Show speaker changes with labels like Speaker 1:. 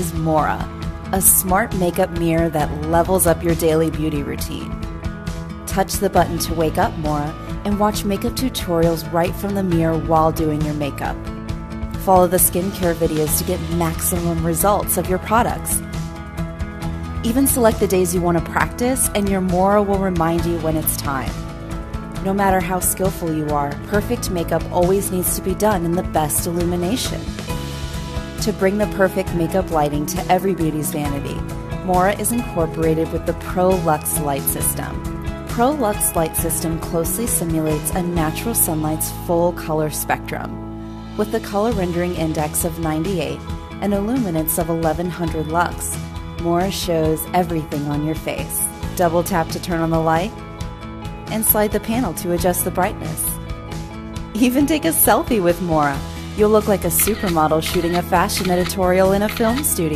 Speaker 1: is Mora, a smart makeup mirror that levels up your daily beauty routine. Touch the button to wake up Mora and watch makeup tutorials right from the mirror while doing your makeup. Follow the skincare videos to get maximum results of your products. Even select the days you want to practice and your Mora will remind you when it's time. No matter how skillful you are, perfect makeup always needs to be done in the best illumination. To bring the perfect makeup lighting to every beauty's vanity, Mora is incorporated with the Pro Lux light system. Pro Lux light system closely simulates a natural sunlight's full color spectrum. With a color rendering index of 98 and a luminance of 1100 lux, Mora shows everything on your face. Double tap to turn on the light, and slide the panel to adjust the brightness. Even take a selfie with Mora. You'll look like a supermodel shooting a fashion editorial in a film studio.